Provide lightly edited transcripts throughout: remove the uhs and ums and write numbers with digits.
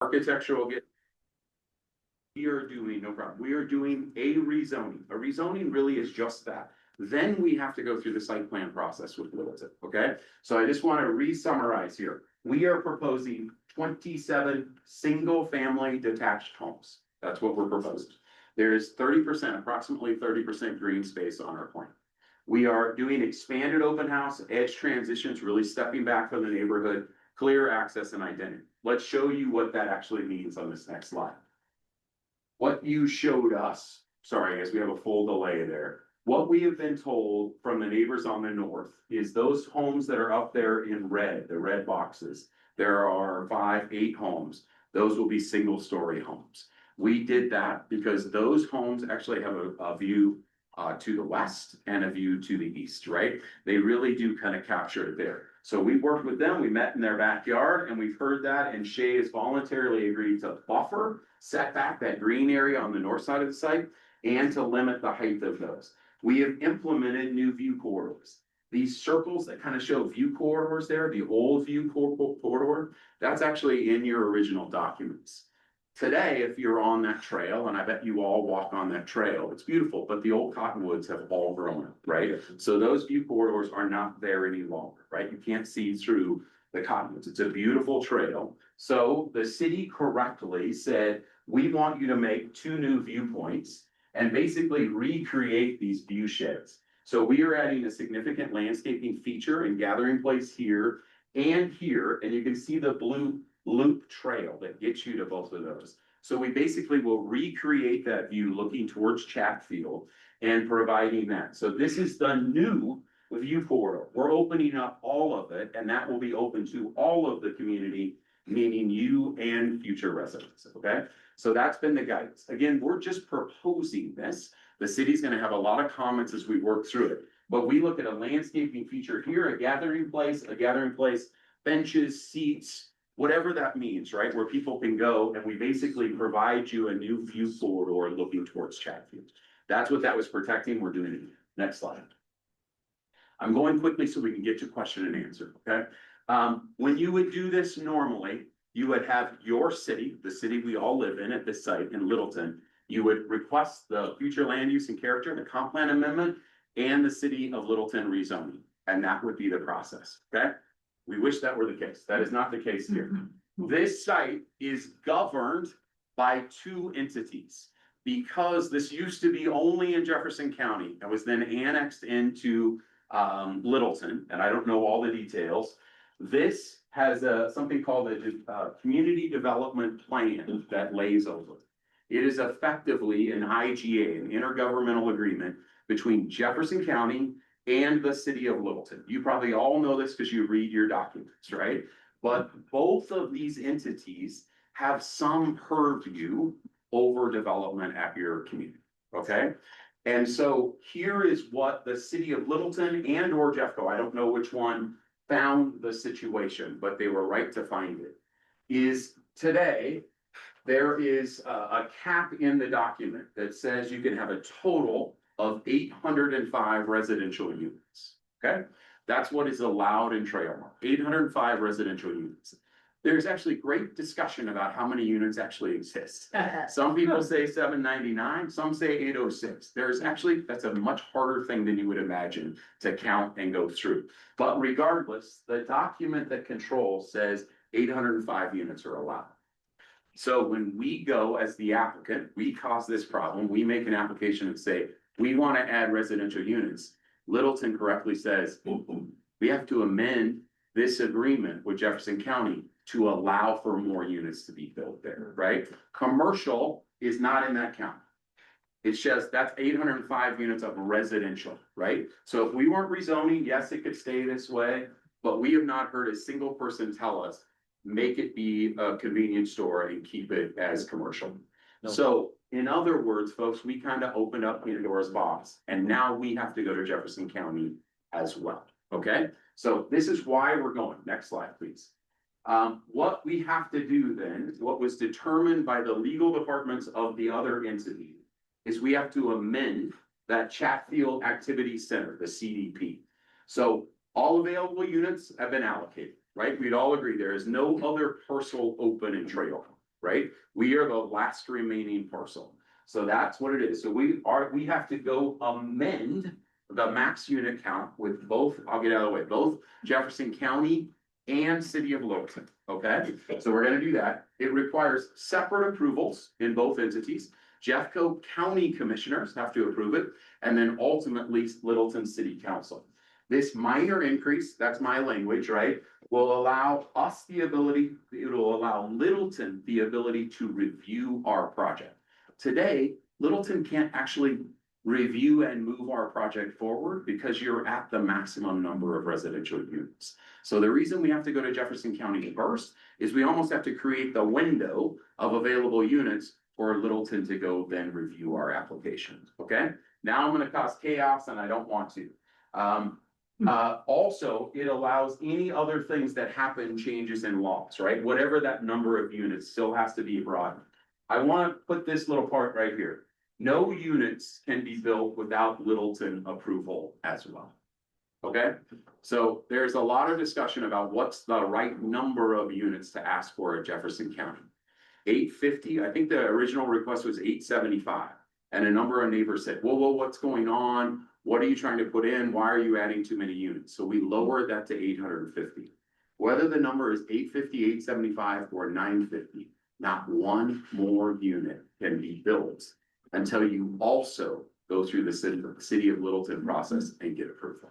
architectural get. We are doing, no problem, we are doing a rezoning. A rezoning really is just that. Then we have to go through the site plan process with Littleton, okay? So I just want to re-summarize here. We are proposing 27 single-family detached homes. That's what we're proposing. There is 30%, approximately 30% green space on our plan. We are doing expanded open house, edge transitions, really stepping back from the neighborhood, clear access and identity. Let's show you what that actually means on this next slide. What you showed us, sorry, I guess we have a full delay there. What we have been told from the neighbors on the north is those homes that are up there in red, the red boxes, there are 5, 8 homes. Those will be single-story homes. We did that because those homes actually have a view to the west and a view to the east, right? They really do kind of capture it there. So we worked with them, we met in their backyard, and we've heard that, and Shea has voluntarily agreed to buffer, set back that green area on the north side of the site, and to limit the height of those. We have implemented new view corridors. These circles that kind of show view corridors there, the old view corridor, that's actually in your original documents. Today, if you're on that trail, and I bet you all walk on that trail, it's beautiful, but the old cottonwoods have all grown up, right? So those view corridors are not there any longer, right? You can't see through the cottonwoods. It's a beautiful trail. So the city correctly said, we want you to make 2 new viewpoints and basically recreate these view sheds. So we are adding a significant landscaping feature and gathering place here and here, and you can see the blue loop trail that gets you to both of those. So we basically will recreate that view looking towards Chatfield and providing that. So this is the new view corridor. We're opening up all of it, and that will be open to all of the community, meaning you and future residents, okay? So that's been the guidance. Again, we're just proposing this. The city's gonna have a lot of comments as we work through it, but we look at a landscaping feature here, a gathering place, benches, seats, whatever that means, right? Where people can go, and we basically provide you a new view corridor looking towards Chatfield. That's what that was protecting. We're doing it. Next slide. I'm going quickly so we can get to question and answer, okay? When you would do this normally, you would have your city, the city we all live in at this site in Littleton, you would request the future land use and character, the comp plan amendment, and the city of Littleton rezoning, and that would be the process, okay? We wish that were the case. That is not the case here. This site is governed by 2 entities because this used to be only in Jefferson County and was then annexed into Littleton, and I don't know all the details. This has something called a community development plan that lays over it. It is effectively an IGA, an intergovernmental agreement between Jefferson County and the city of Littleton. You probably all know this because you read your documents, right? But both of these entities have some purview over development at your community, okay? And so here is what the city of Littleton and or Jeffco, I don't know which one, found the situation, but they were right to find it, is today, there is a cap in the document that says you can have a total of 805 residential units, okay? That's what is allowed in Trailmark, 805 residential units. There's actually great discussion about how many units actually exist. Some people say 799, some say 806. There's actually, that's a much harder thing than you would imagine to count and go through. But regardless, the document that controls says 805 units are allowed. So when we go as the applicant, we cause this problem, we make an application and say, we want to add residential units. Littleton correctly says, we have to amend this agreement with Jefferson County to allow for more units to be built there, right? Commercial is not in that count. It's just, that's 805 units of residential, right? So if we weren't rezoning, yes, it could stay this way, but we have not heard a single person tell us, make it be a convenience store and keep it as commercial. No. So in other words, folks, we kind of opened up Pandora's box, and now we have to go to Jefferson County as well, okay? So this is why we're going. Next slide, please. What we have to do then, what was determined by the legal departments of the other entity, is we have to amend that Chatfield Activity Center, the CDP. So all available units have been allocated, right? We'd all agree there is no other parcel open in Trail. right? We are the last remaining parcel. So that's what it is. So we have to go amend the max unit count with both, I'll get out of the way, both Jefferson County and City of Littleton, okay? So we're gonna do that. It requires separate approvals in both entities. Jeffco County Commissioners have to approve it, and then ultimately Littleton City Council. This minor increase, that's my language, right, will allow us the ability, it'll allow Littleton the ability to review our project. Today, Littleton can't actually review and move our project forward because you're at the maximum number of residential units. So the reason we have to go to Jefferson County first is we almost have to create the window of available units for Littleton to go then review our application, okay? Now I'm gonna cause chaos and I don't want to. Also, it allows any other things that happen, changes in laws, right? Whatever that number of units still has to be broadened. I want to put this little part right here. No units can be built without Littleton approval as well. Okay, so there's a lot of discussion about what's the right number of units to ask for at Jefferson County. 850, I think the original request was 875. And a number of neighbors said, whoa, what's going on? What are you trying to put in? Why are you adding too many units? So we lowered that to 850. Whether the number is 850, 875, or 950, not one more unit can be built until you also go through the city of Littleton process and get approval.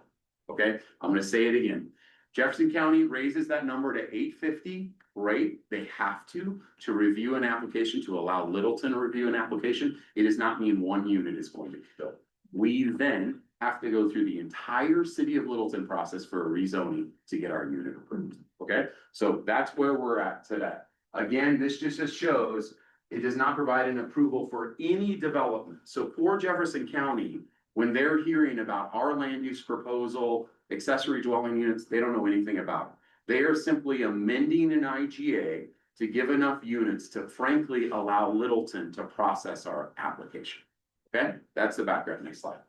Okay, I'm going to say it again. Jefferson County raises that number to 850. Great, they have to review an application, to allow Littleton to review an application. It does not mean one unit is going to be built. We then have to go through the entire city of Littleton process for a rezoning to get our unit approved. Okay, so that's where we're at today. Again, this just shows it does not provide an approval for any development. So for Jefferson County, when they're hearing about our land use proposal, accessory dwelling units, they don't know anything about it. They are simply amending an IGA to give enough units to frankly allow Littleton to process our application. Okay, that's the background. Next slide.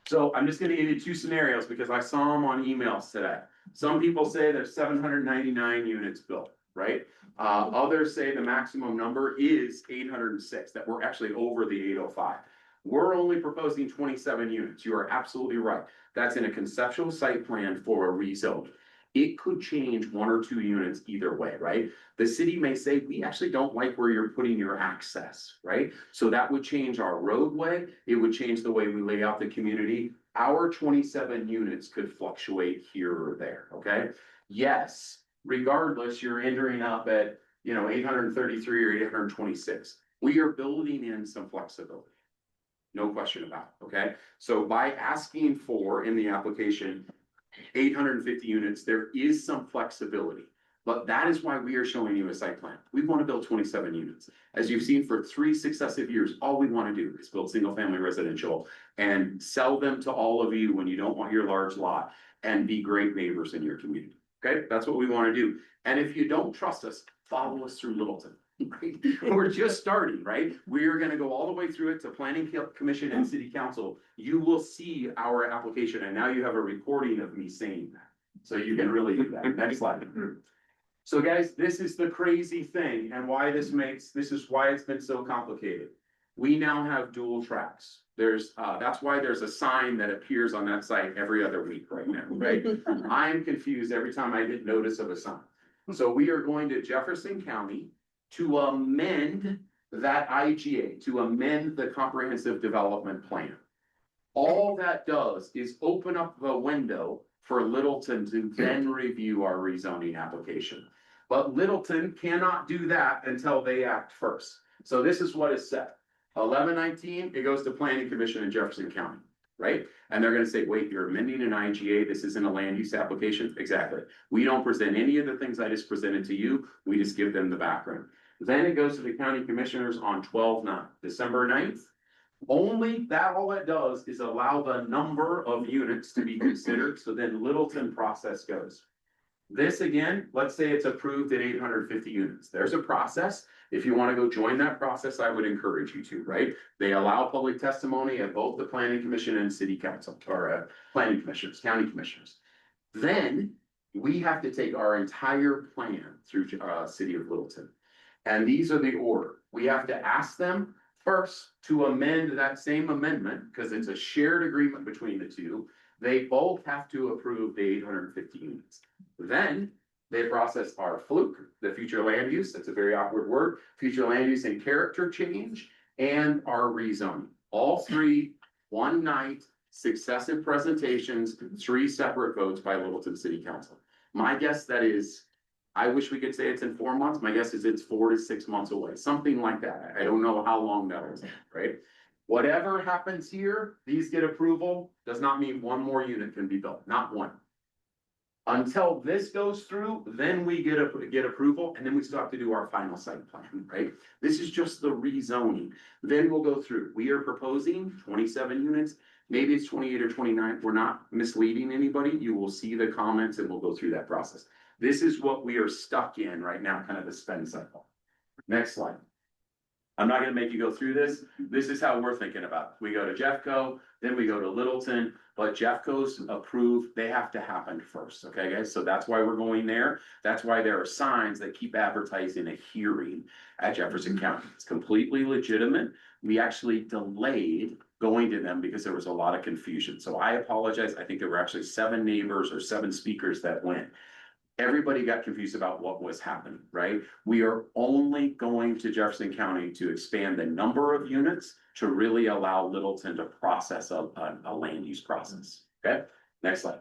So I'm just going to give you two scenarios because I saw them on emails today. Some people say there's 799 units built, right? Others say the maximum number is 806, that we're actually over the 805. We're only proposing 27 units. You are absolutely right. That's in a conceptual site plan for a rezone. It could change one or two units either way, right? The city may say, we actually don't like where you're putting your access, right? So that would change our roadway. It would change the way we lay out the community. Our 27 units could fluctuate here or there, okay? Yes, regardless, you're entering up at, 833 or 826. We are building in some flexibility. No question about it, okay? So by asking for, in the application, 850 units, there is some flexibility, but that is why we are showing you a site plan. We want to build 27 units. As you've seen for 3 successive years, all we want to do is build single family residential and sell them to all of you when you don't want your large lot and be great neighbors in your community. Okay, that's what we want to do. And if you don't trust us, follow us through Littleton. Right? We're just starting, right? We're going to go all the way through it to Planning Commission and City Council. You will see our application, and now you have a recording of me saying that. So you can really do that. Next slide. So guys, this is the crazy thing and why this is why it's been so complicated. We now have dual tracks. That's why there's a sign that appears on that site every other week right now, right? I'm confused every time I get notice of a sign. So we are going to Jefferson County to amend that IGA, to amend the comprehensive development plan. All that does is open up the window for Littleton to then review our rezoning application. But Littleton cannot do that until they act first. So this is what is set. 1119, it goes to Planning Commission in Jefferson County, right? And they're going to say, wait, you're amending an IGA. This isn't a land use application. Exactly. We don't present any of the things I just presented to you. We just give them the background. Then it goes to the county commissioners on 12/9, December 9th. All that does is allow the number of units to be considered. So then Littleton process goes. This again, let's say it's approved at 850 units. There's a process. If you want to go join that process, I would encourage you to, right? They allow public testimony at both the Planning Commission and City Council, or Planning Commissioners, County Commissioners. Then we have to take our entire plan through City of Littleton. And these are the order. We have to ask them first to amend that same amendment, because it's a shared agreement between the two. They both have to approve the 850 units. Then they process our fluke, the future land use, that's a very awkward word, future land use and character change, and our rezoning. All three, one night, successive presentations, 3 separate votes by Littleton City Council. My guess that is, I wish we could say it's in 4 months. My guess is it's 4 to 6 months away, something like that. I don't know how long that is, right? Whatever happens here, these get approval, does not mean one more unit can be built, not one. Until this goes through, then we get approval, and then we still have to do our final site plan, right? This is just the rezoning. Then we'll go through. We are proposing 27 units. Maybe it's 28 or 29. We're not misleading anybody. You will see the comments and we'll go through that process. This is what we are stuck in right now, kind of the spend cycle. Next slide. I'm not going to make you go through this. This is how we're thinking about it. We go to Jeffco, then we go to Littleton, but Jeffco's approved. They have to happen first. Okay, guys. So that's why we're going there. That's why there are signs that keep advertising a hearing at Jefferson County. It's completely legitimate. We actually delayed going to them because there was a lot of confusion. So I apologize. I think there were actually 7 neighbors or 7 speakers that went. Everybody got confused about what was happening, right? We are only going to Jefferson County to expand the number of units to really allow Littleton to process a land use process. Okay, next slide.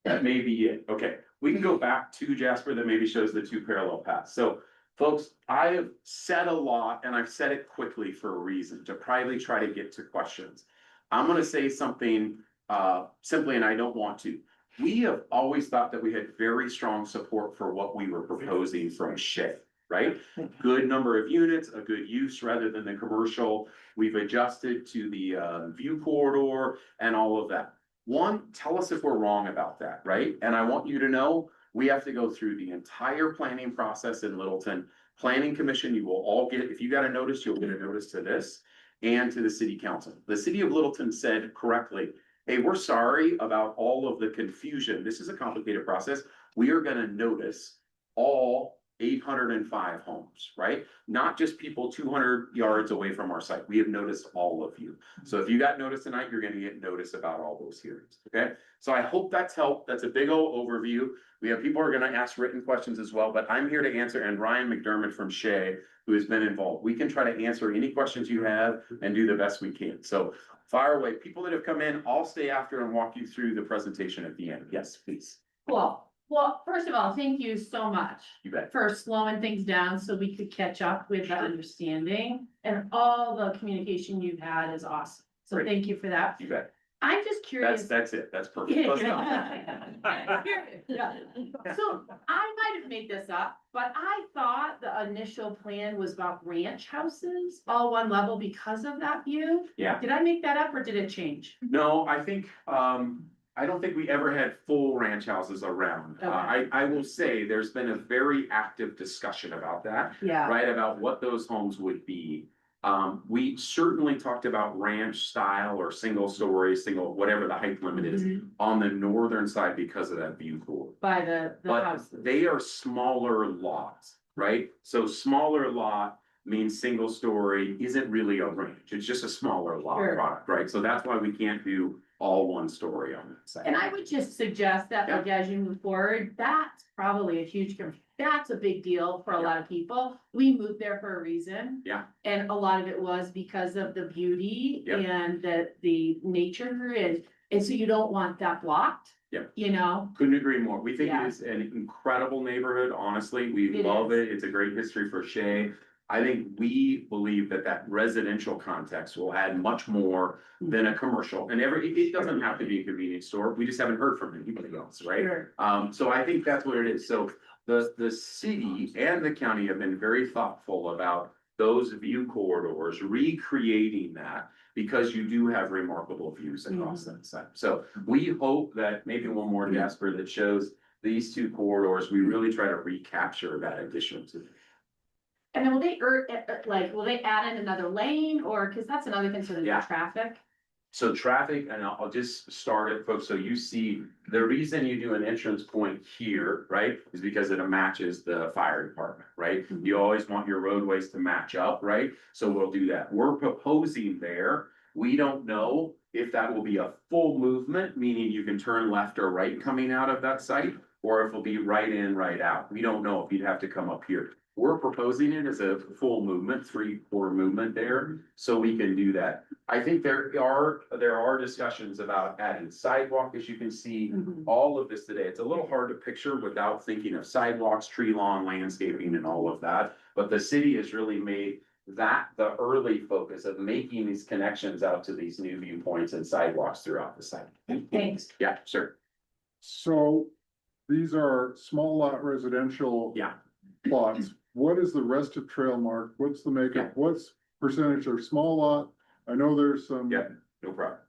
That may be it. Okay, we can go back to Jasper that maybe shows the 2 parallel paths. So folks, I have said a lot and I've said it quickly for a reason, to probably try to get to questions. I'm going to say something simply, and I don't want to. We have always thought that we had very strong support for what we were proposing from Shea, right? Good number of units, a good use rather than the commercial. We've adjusted to the view corridor and all of that. One, tell us if we're wrong about that, right? And I want you to know we have to go through the entire planning process in Littleton. Planning Commission, you will all get, if you got a notice, you'll get a notice to this and to the City Council. The City of Littleton said correctly, hey, we're sorry about all of the confusion. This is a complicated process. We are going to notice all 805 homes, right? Not just people 200 yards away from our site. We have noticed all of you. So if you got notice tonight, you're going to get notice about all those hearings, okay? So I hope that's helped. That's a big old overview. We have people who are going to ask written questions as well, but I'm here to answer, and Ryan McDermott from Shea, who has been involved. We can try to answer any questions you have and do the best we can. So fire away. People that have come in, I'll stay after and walk you through the presentation at the end. Yes, please. Well, first of all, thank you so much You bet. for slowing things down so we could catch up with the understanding, and all the communication you've had is awesome. So Great. Thank you for that. You bet. I'm just curious. That's it. That's perfect. Let's go. Yeah. So I might have made this up, but I thought the initial plan was about ranch houses, all one level because of that view. Yeah. Did I make that up or did it change? No, I think, I don't think we ever had full ranch houses around. Okay. I will say there's been a very active discussion about that, Yeah. right? About what those homes would be. We certainly talked about ranch style or single story, whatever the height limit is on the northern side because of that view pool. By the But houses. they are smaller lots, right? So smaller lot means single story isn't really a ranch. It's just a smaller lot Sure. product, right? So that's why we can't do all one story on that side. And I would just suggest that, like, as you move forward, that's probably a huge, that's a big deal for a lot of people. We moved there for a reason. Yeah. And a lot of it was because of the beauty Yep. and the nature, and so you don't want that blocked. Yep. You know, Couldn't agree more. We think Yeah. it is an incredible neighborhood, honestly. We It love is. it. It's a great history for Shea. I think we believe that that residential context will add much more than a commercial. And it doesn't have to be a convenience store. We just haven't heard from anybody else, right? Sure. So I think that's what it is. So the city and the county have been very thoughtful about those view corridors, recreating that, because you do have remarkable views across that side. So we hope that maybe one more, Jasper, that shows these 2 corridors, we really try to recapture that addition to. And then will they, will they add in another lane, or, cause that's another concern, Yeah. the traffic? So traffic, and I'll just start it, folks, so you see, the reason you do an entrance point here, right? Is because it matches the fire department, right? You always want your roadways to match up, right? So we'll do that. We're proposing there, we don't know if that will be a full movement, meaning you can turn left or right coming out of that site, or if it'll be right in, right out. We don't know if you'd have to come up here. We're proposing it as a full movement, 3/4 movement there, so we can do that. I think there are discussions about adding sidewalk, as you can see, all of this today. It's a little hard to picture without thinking of sidewalks, tree lawn, landscaping and all of that. But the city has really made that the early focus of making these connections out to these new viewpoints and sidewalks throughout the site. Thanks. Yeah, sure. So these are small lot residential Yeah. plots. What is the rest of Trailmark? What's the Yeah. makeup? What's percentage are small lot? I know there's some. Yeah. No problem.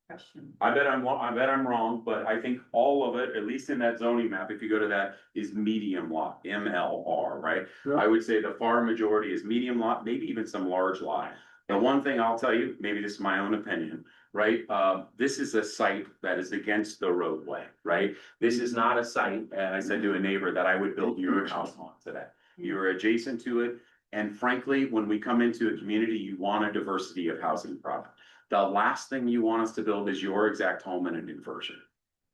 Question. I bet I'm wrong, but I think all of it, at least in that zoning map, if you go to that, is medium lot, MLR, right? Yeah. I would say the far majority is medium lot, maybe even some large lot. The one thing I'll tell you, maybe this is my own opinion, right? This is a site that is against the roadway, right? This is not a site, and I said to a neighbor, that I would build your house on today. You're adjacent to it, and frankly, when we come into a community, you want a diversity of housing product. The last thing you want us to build is your exact home in a new version,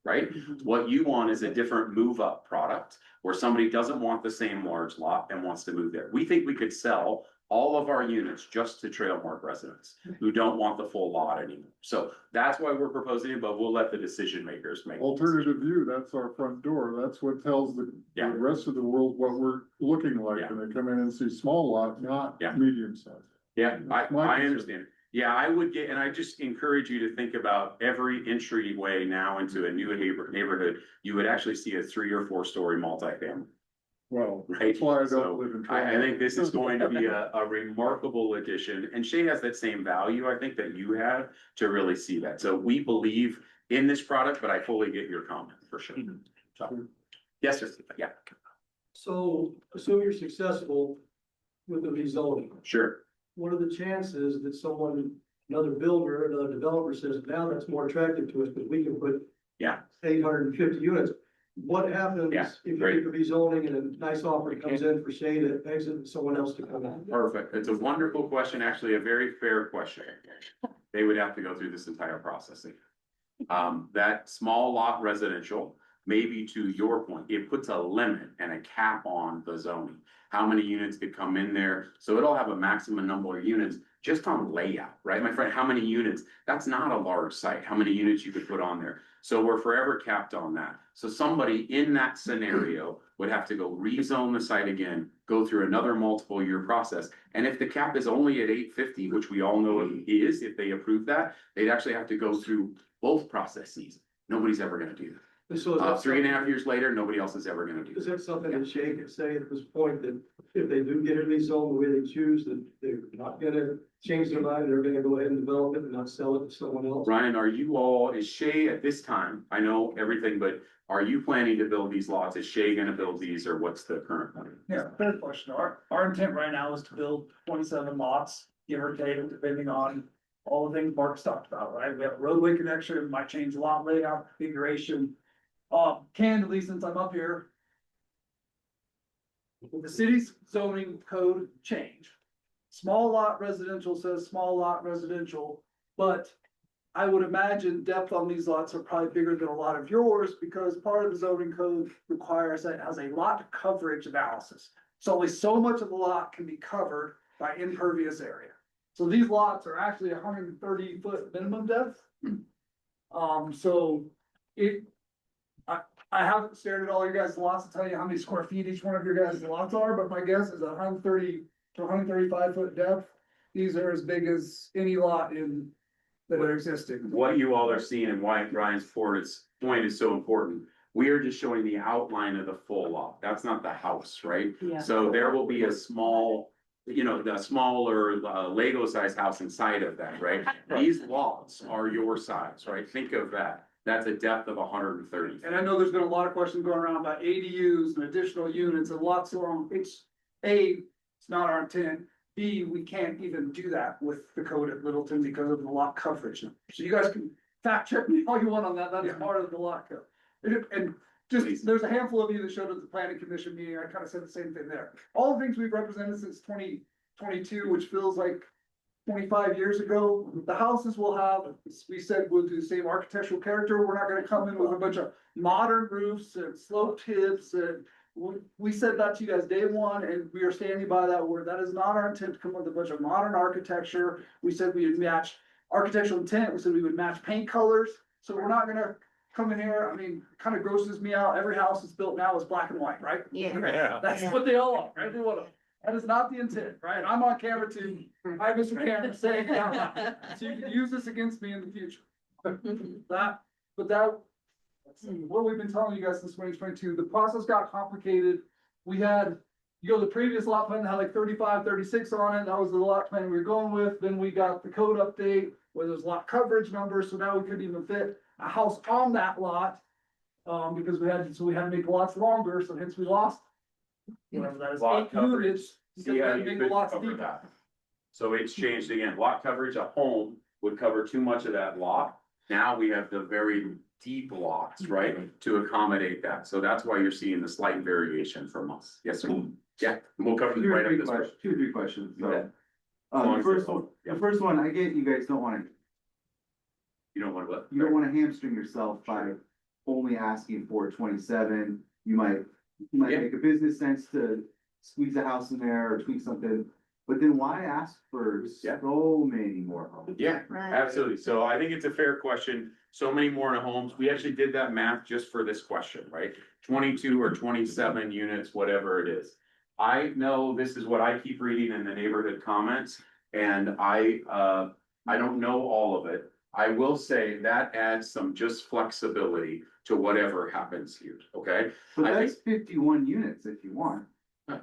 right? What you want is a different move up product where somebody doesn't want the same large lot and wants to move there. We think we could sell all of our units just to Trailmark residents who don't want the full lot anymore. So that's why we're proposing it, but we'll let the decision makers make. the Alternative view, that's our front door. That's what tells the Yeah. rest of the world what we're looking like. Yeah. And they come in and see small lot, not Yeah. medium size. Yeah, My I concern. understand. Yeah, I would get, and I just encourage you to think about every entryway now into a new neighborhood. You would actually see a 3 or 4 story multifamily, Well, right? that's why I So, don't live in. I think this is going to be Trailmark. a remarkable addition, and Shea has that same value, I think, that you have to really see that. So we believe in this product, but I fully get your comment for sure. So, yes, sir. Yeah, So assume you're successful with the rezoning. sure. What are the chances that someone, another builder, another developer says, now that's more attractive to us because we can put Yeah. 850 units? What happens Yeah, if you great. get the rezoning and a nice offer comes in for Shea that begs it someone else to come in? Perfect. It's a wonderful question, actually, a very fair question. They would have to go through this entire process again. That small lot residential, maybe to your point, it puts a limit and a cap on the zoning. How many units could come in there? So it'll have a maximum number of units just on layout, right? My friend, how many units? That's not a large site. How many units you could put on there? So we're forever capped on that. So somebody in that scenario would have to go rezone the site again, go through another multiple year process. And if the cap is only at 850, which we all know it is, if they approve that, they'd actually have to go through both processes. Nobody's ever gonna do that. So is that 3.5 years later, nobody else is ever gonna do Is that. that something that Shea could say at this point, that if they do get it rezoned the way they choose, that they're not gonna change their mind, they're gonna go ahead and develop it and not sell it to someone else? Ryan, are you all, is Shea at this time, I know everything, but are you planning to build these lots? Is Shea gonna build these, or what's the current plan? Yeah, fair question. Our intent right now is to build 27 lots, give or take, depending on all the things Mark's talked about, right? We have a roadway connection, might change lot layout, configuration. Candidly, since I'm up here, with the city's zoning code change, small lot residential says small lot residential, but I would imagine depth on these lots are probably bigger than a lot of yours, because part of the zoning code requires that it has a lot coverage analysis. So only so much of the lot can be covered by impervious area. So these lots are actually 130-foot minimum depth. So I haven't stared at all your guys' lots to tell you how many square feet each one of your guys' lots are, but my guess is 130 to 135 foot depth. These are as big as any lot in that are existing. What you all are seeing and why Ryan's point is so important. We are just showing the outline of the full lot. That's not the house, right? Yeah. So there will be a small, the smaller Lego sized house inside of that, right? These lots are your size, right? Think of that. That's a depth of 130. And I know there's been a lot of questions going around about ADUs and additional units and lots long. It's not our intent. B, we can't even do that with the code at Littleton because of the lot coverage. So you guys can fact check me all you want on that, that is Yeah. part of the lot code. And just, Please. there's a handful of you that showed at the planning commission meeting, I kind of said the same thing there. All the things we've represented since 2022, which feels like 25 years ago, the houses will have, we said we'll do the same architectural character, we're not gonna come in with a bunch of modern roofs and sloped tips and we said that to you guys day one, and we are standing by that word. That is not our intent to come with a bunch of modern architecture. We said we would match architectural intent. We said we would match paint colors. So we're not gonna come in here. I mean, kind of grosses me out. Every house that's built now is black and white, right? Yeah. That's what they all are, every one of them. That is not the intent, right? I'm on camera too. I, Mr. Camera, saying it out loud. So you can use this against me in the future. What we've been telling you guys since 2022, the process got complicated. We had, you go to the previous lot plan that had like 35, 36 on it. That was the lot plan we were going with. Then we got the code update where there's lot coverage numbers. So now we couldn't even fit a house on that lot. Because we had to make the lots longer. So hence we lost. Whatever that is, Lot 8 coverage. units. because See we how had to you make the could lots cover deeper. that. So it's changed again. Lot coverage, a home would cover too much of that lot. Now we have the very deep lots, right, to accommodate that. So that's why you're seeing the slight variation from us. Yes, sir. Yeah, we'll cover it right up this way. 2 or 3 questions, Yeah. so. As long The as first they're- one, yeah. the first one, I get you guys don't wanna, You don't want to what? you don't wanna hamstring yourself by only asking for 27. You might Yeah. make a business sense to squeeze a house in there or tweak something, but then why ask for Yeah. so many more homes? Yeah, absolutely. So I think it's a fair question. So many more in a homes. We actually did that math just for this question, right? 22 or 27 units, whatever it is. I know this is what I keep reading in the neighborhood comments, and I don't know all of it. I will say that adds some just flexibility to whatever happens here, okay? But I that's 51 units if you want.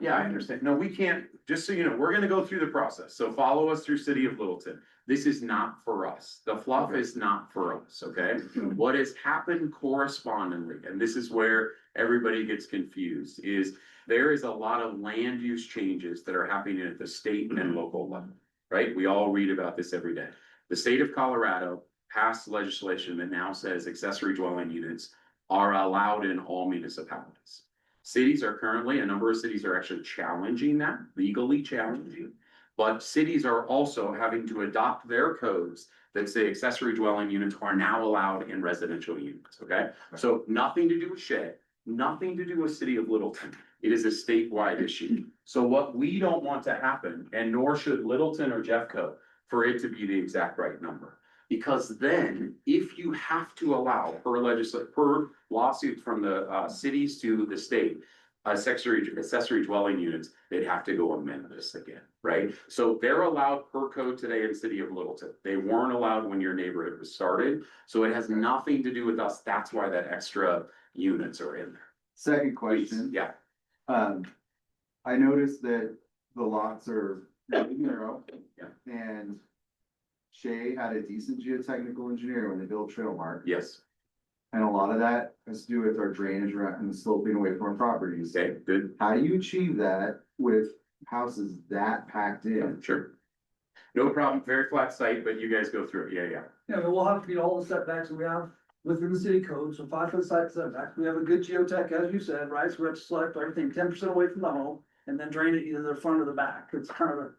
Yeah, I understand. No, we can't, just so you know, we're gonna go through the process. So follow us through City of Littleton. This is not for us. The fluff is not for us, okay? What has happened correspondingly, and this is where everybody gets confused, is there is a lot of land use changes that are happening at the state and local level, right? We all read about this every day. The state of Colorado passed legislation that now says accessory dwelling units are allowed in all municipalities. Cities are currently, a number of cities are actually challenging that, legally challenging. But cities are also having to adopt their codes that say accessory dwelling units are now allowed in residential units, okay? So nothing to do with Shea, nothing to do with City of Littleton. It is a statewide issue. So what we don't want to happen, and nor should Littleton or Jeffco, for it to be the exact right number. Because then, if you have to allow per lawsuit from the cities to the state, accessory dwelling units, they'd have to go amend this again, right? So they're allowed per code today in City of Littleton. They weren't allowed when your neighborhood was started, so it has nothing to do with us. That's why that extra units are in there. Second Please, question. yeah, I noticed that the lots are really narrow. Yeah. And Shea had a decent geotechnical engineer when they built Trailmark, yes, and a lot of that has to do with our drainage around and the sloping away from our properties. okay, good, How do you achieve that with houses that packed in? sure. No problem, very flat site, but you guys go through it, yeah. Yeah, but we'll have to meet all the setbacks that we have within the city code, so 5-foot side setback. We have a good geotech, as you said, right? So we have to select everything 10% away from the home and then drain it either the front or the back. It's kind of a,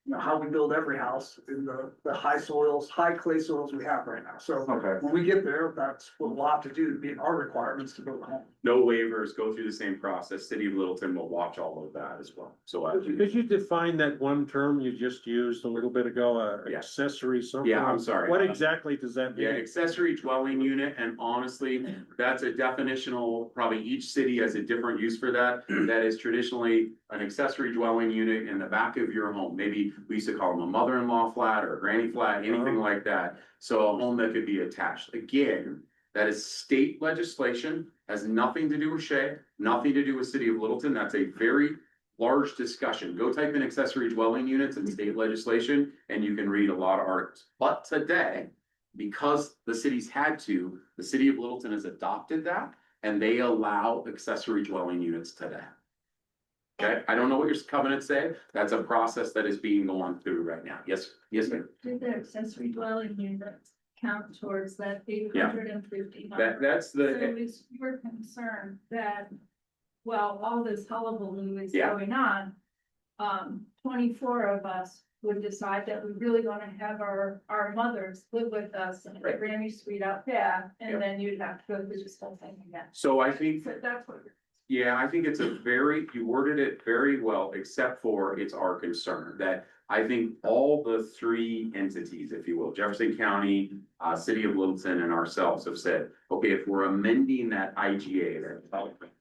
you know, how we build every house in the high soils, high clay soils we have right now. So Okay, when we get there, that's what we'll have to do to meet our requirements to build a home. No waivers, go through the same process. City of Littleton will watch all of that as well. So, Could you define that one term you just used a little bit ago, Yeah. accessory something? Yeah, I'm sorry. What exactly does that yeah, mean? accessory dwelling unit, and honestly, that's a definitional, probably each city has a different use for that. That is traditionally an accessory dwelling unit in the back of your home. Maybe we used to call them a mother-in-law flat or a granny flat, anything like that. So a home that could be attached. Again, that is state legislation, has nothing to do with Shea, nothing to do with City of Littleton. That's a very large discussion. Go type in accessory dwelling units in state legislation and you can read a lot of articles. But today, because the cities had to, the City of Littleton has adopted that and they allow accessory dwelling units today. Okay, I don't know what your covenants say, that's a process that is being gone through right now, yes, yes, ma'am. Do the accessory dwelling units count towards that eight Yeah. hundred and fifty? That's So the, is your concern that, well, all this hullabaloo is Yeah. going on, 24 of us would decide that we really want to have our mothers live with us in a Right. Granny Suite out there, Yep. and then you'd have to go through this whole thing again. so I think, So that's what you're. yeah, I think it's you worded it very well, except for it's our concern that I think all the three entities, if you will, Jefferson County, City of Littleton and ourselves have said, okay, if we're amending that IGA, that development,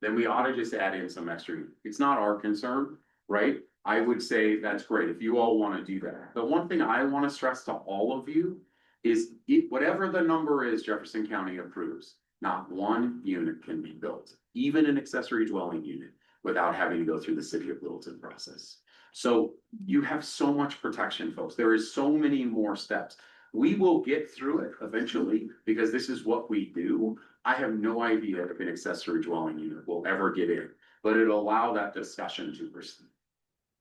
then we ought to just add in some extra. It's not our concern, right? I would say that's great if you all want to do that. The one thing I want to stress to all of you is whatever the number is Jefferson County approves, not one unit can be built, even an accessory dwelling unit, without having to go through the City of Littleton process. So you have so much protection, folks. There is so many more steps. We will get through it eventually because this is what we do. I have no idea if an accessory dwelling unit will ever get in, but it'll allow that discussion to proceed.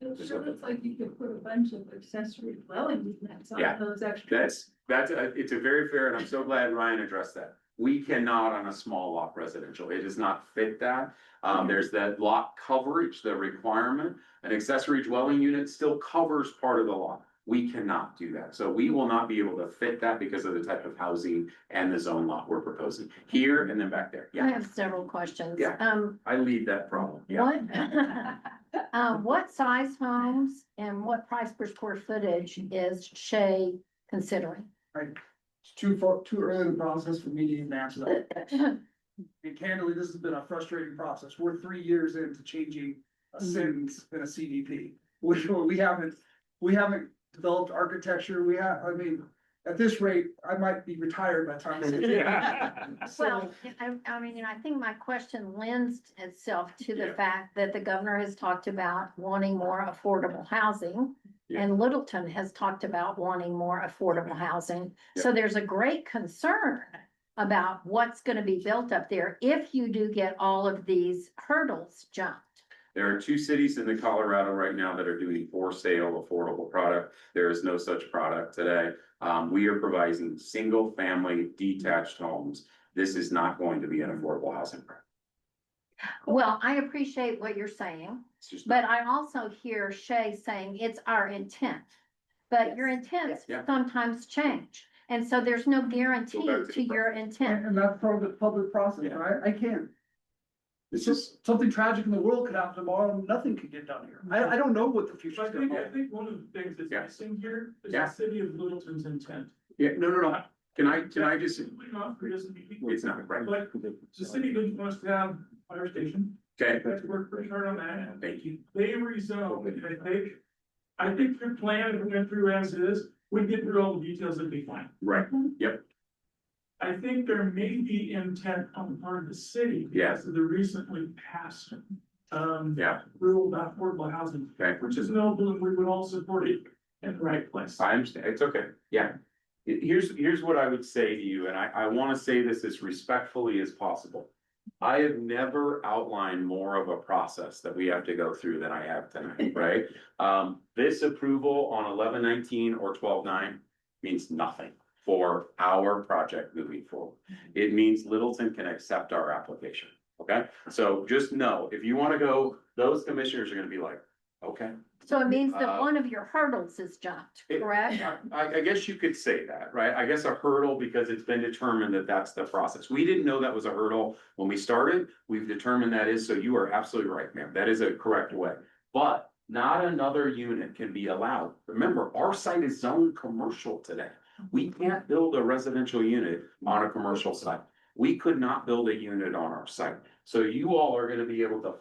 It sure looks like you could put a bunch of accessory dwelling units Yeah. on those extra. It's a very fair, and I'm so glad Ryan addressed that. We cannot on a small lot residential. It does not fit that. There's that lot coverage, the requirement. An accessory dwelling unit still covers part of the lot. We cannot do that. So we will not be able to fit that because of the type of housing and the zone lot we're proposing here and then back there. I Yeah, have several questions. Yeah. I lead that problem. Yeah. What size homes and what price per square footage is Shea considering? It's too early in the process for me to even answer that. And candidly, this has been a frustrating process. We're 3 years into changing a sentence in a CDP. We haven't developed architecture. I mean, at this rate, I might be retired by the time. Well, I mean, and I think my question lends itself to the fact that the governor has talked about wanting more affordable housing. Yeah. And Littleton has talked about wanting more affordable housing. So there's a great concern about what's gonna be built up there if you do get all of these hurdles jumped. There are 2 cities in the Colorado right now that are doing for sale affordable product. There is no such product today. We are providing single family detached homes. This is not going to be an affordable housing product. Well, I appreciate what you're saying, It's just but I also hear Shea saying it's our intent. But your intents Yeah. sometimes change, and so there's no guarantee Go back to to the your intent. And that's part of the public process, Yeah. right? I can't. It's So just, something tragic in the world could happen tomorrow, and nothing could get done here. I don't know what the So future's I gonna think, I hold. think one of the things that's Yeah. missing here is Yeah. the city of Littleton's intent. yeah, no. Can I just, Simply not, it doesn't mean- it's not right. But the city didn't want us to have fire station, Okay, that's worked pretty hard on that. thank you. They rezoned, and I think your plan, if it went through as is, we get through all the details, it'd be fine. Right, yep, I think there may be intent on the part of the city. Yes. Because of the recently passed, yeah, rule about affordable housing, okay. which is noble, and we would all support it in the right place. I understand, it's okay, yeah. Here's what I would say to you, and I wanna say this as respectfully as possible. I have never outlined more of a process that we have to go through than I have tonight, right? This approval on 11/19 or 12/9 means nothing for our project moving forward. It means Littleton can accept our application, okay? So just know, if you wanna go, those commissioners are gonna be like, okay. So it means that Uh, one of your hurdles is jumped, correct? I guess you could say that, right? I guess a hurdle because it's been determined that that's the process. We didn't know that was a hurdle when we started. We've determined that is, so you are absolutely right, ma'am. That is a correct way. But not another unit can be allowed. Remember, our site is zoned commercial today. We can't build a residential unit on a commercial site. We could not build a unit on our site. So you all are gonna be able to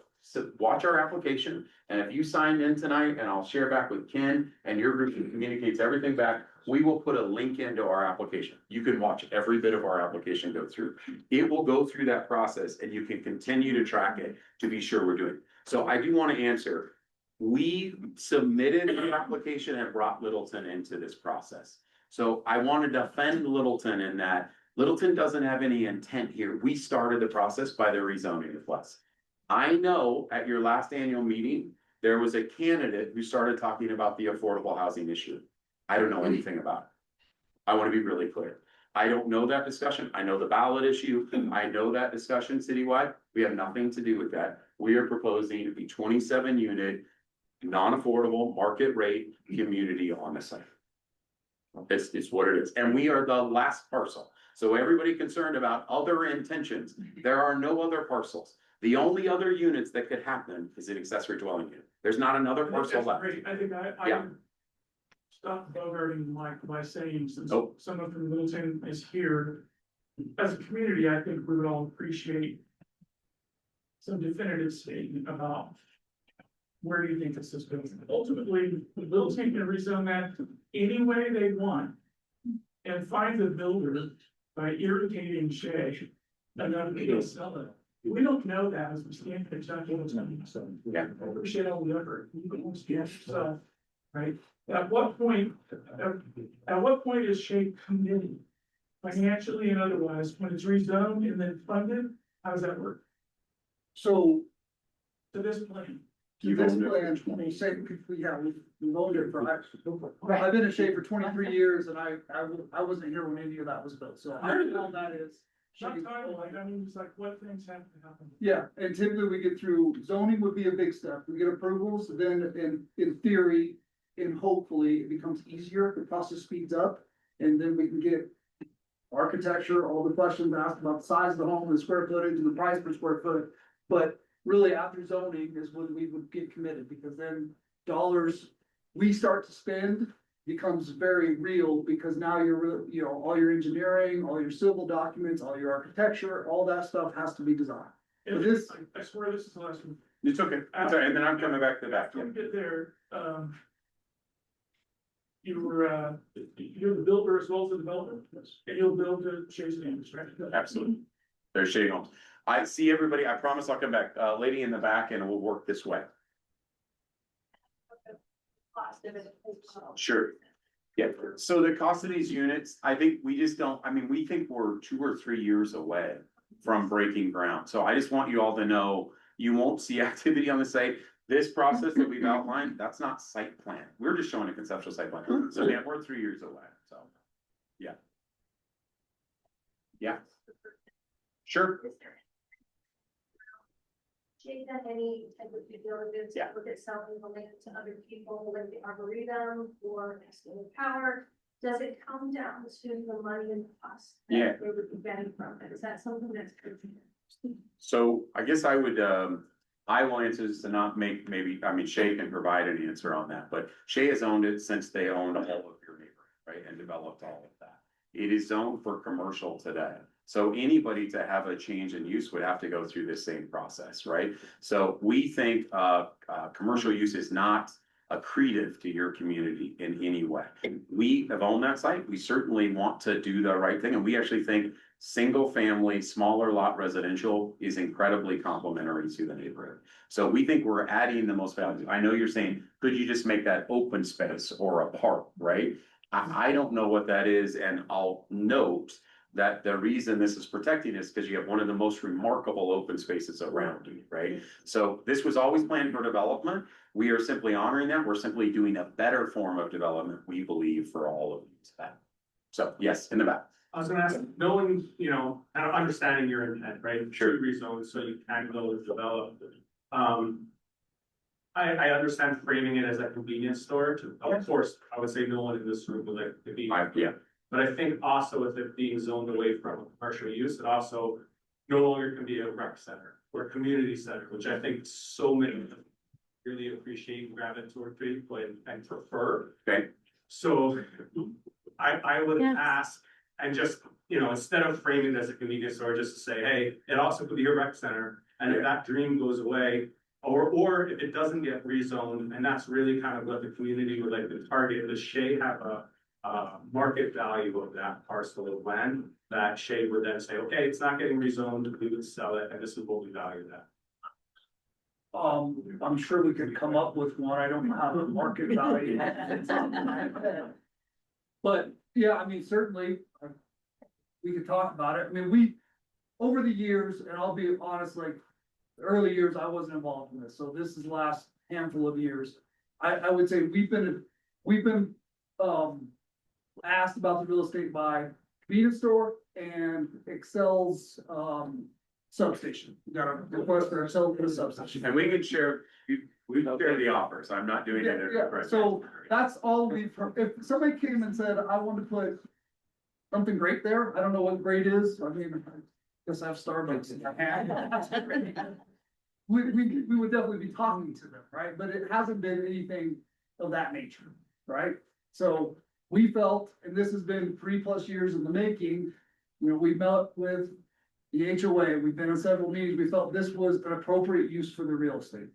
watch our application, and if you signed in tonight, and I'll share back with Ken and your group who communicates everything back, we will put a link into our application. You can watch every bit of our application go through. It will go through that process and you can continue to track it to be sure we're doing. So I do want to answer, we submitted the application and brought Littleton into this process. So I want to defend Littleton in that Littleton doesn't have any intent here. We started the process by the rezoning request. I know at your last annual meeting, there was a candidate who started talking about the affordable housing issue. I don't know anything about it. I want to be really clear. I don't know that discussion. I know the ballot issue. I know that discussion citywide. We have nothing to do with that. We are proposing a 27 unit, non-affordable, market rate community on the site. It's what it is. And we are the last parcel. So everybody concerned about other intentions, there are no other parcels. The only other units that could happen is an accessory dwelling unit. There's not another I think parcel that's left. great. I think I Yeah. stop bogarting Mike by saying, since Nope. someone from Littleton is here. As a community, I think we would all appreciate some definitive statement about where do you think this is going? Ultimately, Littleton can rezone that any way they want and find the builder by irritating Shea and then they'll sell it. We don't know that as we stand here talking about something, so. Yeah. Shea will never, so, right? At what point is Shea committed? Financially and otherwise, when it's rezoned and then funded, how does that work? So To this plan? to this plan, we say, we've owned it for, I've been a Shea for 23 years and I wasn't here when any of that was built, so I don't know how that is. Not timeline, I mean, it's like what things have to happen. Yeah, and typically we get through, zoning would be a big step, we get approvals, then in theory, and hopefully it becomes easier, the process speeds up. And then we can get architecture, all the questions asked about the size of the home, the square footage and the price per square foot. But really after zoning is when we would get committed, because then dollars we start to spend becomes very real, because now you're, all your engineering, all your civil documents, all your architecture, all that stuff has to be designed. But this- I swear this is the last one. It's okay. It's all right. And then I'm coming back to that. After we get there, you're the builder as well as the developer, and you'll build the Shea's names, right? Absolutely. There's Shea Homes. I see everybody. I promise I'll come back. Lady in the back, and we'll work this way. Sure. Yeah, so the cost of these units, I think we just don't, we think we're 2 or 3 years away from breaking ground. So I just want you all to know, you won't see activity on the site. This process that we've outlined, that's not site plan. We're just showing a conceptual site plan. So yeah, we're 3 years away, so. Yeah. Yeah. Sure. Shea done any type of due diligence, Yeah. look at selling the land to other people, like the Arboretum or Extended Power? Does it come down to the money and the cost? that Yeah. They would be getting from it, is that something that's? So I guess I would, I will answer this to not make, Shea can provide an answer on that, but Shea has owned it since they owned all of your neighborhood, right, and developed all of that. It is zoned for commercial today. So anybody to have a change in use would have to go through this same process, right? So we think, commercial use is not accretive to your community in any way. We have owned that site. We certainly want to do the right thing, and we actually think single family, smaller lot residential is incredibly complementary to the neighborhood. So we think we're adding the most value. I know you're saying, could you just make that open space or a park, right? I don't know what that is, and I'll note that the reason this is protecting is because you have one of the most remarkable open spaces around you, right? So this was always planned for development. We are simply honoring that. We're simply doing a better form of development, we believe, for all of you. So yes, in the back. I was gonna ask, knowing, understanding your intent, right? Sure. Rezone, so you can go and develop. I understand framing it as a convenience store to, of course, I would say no one in this room would like it to be. Yeah. But I think also with it being zoned away from commercial use, it also no longer can be a rec center or a community center, which I think so many really appreciate and gravitate toward and prefer. Okay. So I would Yes. ask, and just, instead of framing it as a convenience store, just to say, hey, it also could be a rec center. And if that dream goes away, or if it doesn't get rezoned, and that's really kind of what the community would like to target, does Shea have a market value of that parcel of land that Shea would then say, okay, it's not getting rezoned, we would sell it, and this is what we value that. I'm sure we could come up with one, I don't know how the market value. But, yeah, certainly, we could talk about it, we, over the years, and I'll be honest, the early years, I wasn't involved in this, so this is the last handful of years. I would say we've been, asked about the real estate by convenience store and Excel's, substation. We got a request for Excel for the substation. And we can share, we can share the offers, I'm not doing it. Yeah, so that's all we've heard. If somebody came and said, I want to put something great there, I don't know what great is, I mean, I guess I have Starbucks in my hand. We would definitely be talking to them, right? But it hasn't been anything of that nature, right? So we felt, and this has been 3+ years in the making, you know, we met with the HOA, we've been in several meetings, we felt this was an appropriate use for the real estate.